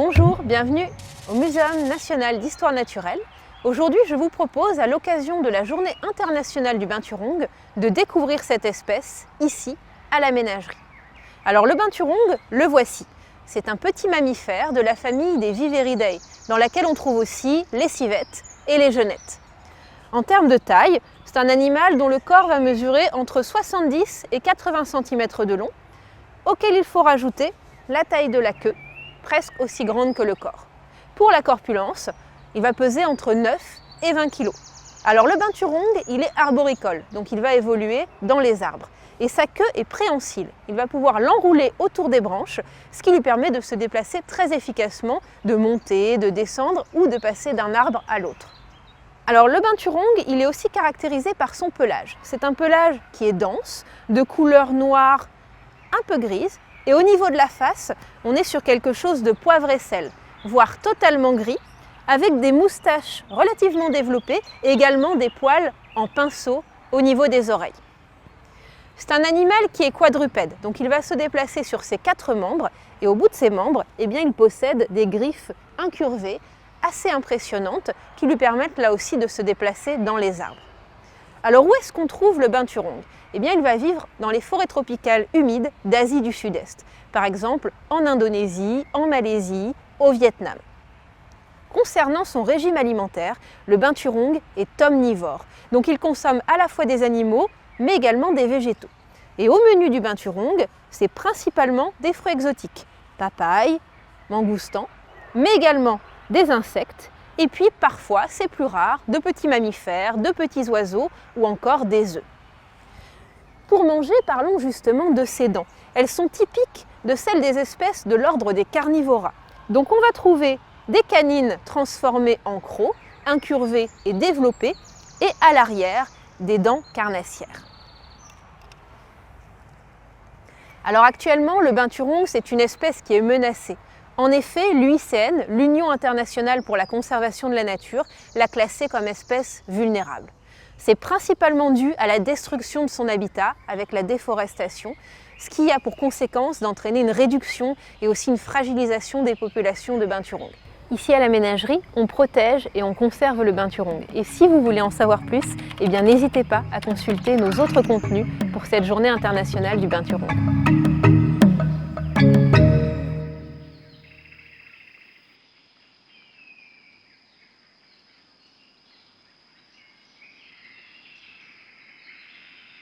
Bonjour, bienvenue au Muséum national d'histoire naturelle. Aujourd'hui, je vous propose, à l'occasion de la Journée internationale du binturong, de découvrir cette espèce ici, à la ménagerie. Alors le binturong, le voici. C'est un petit mammifère de la famille des Viverridae, dans laquelle on trouve aussi les civettes et les genettes. En termes de taille, c'est un animal dont le corps va mesurer entre 70 et 80 cm de long, auquel il faut rajouter la taille de la queue, presque aussi grande que le corps. Pour la corpulence, il va peser entre 9 et 20 kg. Alors le binturong, il est arboricole, donc il va évoluer dans les arbres. Et sa queue est préhensile. Il va pouvoir l'enrouler autour des branches, ce qui lui permet de se déplacer très efficacement, de monter, de descendre ou de passer d'un arbre à l'autre. Alors le binturong, il est aussi caractérisé par son pelage. C'est un pelage qui est dense, de couleur noire, un peu grise, et au niveau de la face, on est sur quelque chose de poivre et sel, voire totalement gris, avec des moustaches relativement développées et également des poils en pinceau au niveau des oreilles. C'est un animal qui est quadrupède, donc il va se déplacer sur ses 4 membres et au bout de ses membres, il possède des griffes incurvées assez impressionnantes qui lui permettent là aussi de se déplacer dans les arbres. Alors où est-ce qu'on trouve le binturong ? Il va vivre dans les forêts tropicales humides d'Asie du Sud-Est, par exemple en Indonésie, en Malaisie, au Vietnam. Concernant son régime alimentaire, le binturong est omnivore, donc il consomme à la fois des animaux, mais également des végétaux. Et au menu du binturong, c'est principalement des fruits exotiques, papaye, mangoustan, mais également des insectes, et puis parfois, c'est plus rare, de petits mammifères, de petits oiseaux ou encore des œufs. Pour manger, parlons justement de ses dents. Elles sont typiques de celles des espèces de l'ordre des carnivora. Donc on va trouver des canines transformées en crocs, incurvées et développées, et à l'arrière, des dents carnassières. Alors actuellement, le binturong, c'est une espèce qui est menacée. En effet, l'UICN, l'Union internationale pour la conservation de la nature, l'a classée comme espèce vulnérable. C'est principalement dû à la destruction de son habitat avec la déforestation, ce qui a pour conséquence d'entraîner une réduction et aussi une fragilisation des populations de binturong. Ici à la ménagerie, on protège et on conserve le binturong. Et si vous voulez en savoir plus, n'hésitez pas à consulter nos autres contenus pour cette journée internationale du binturong.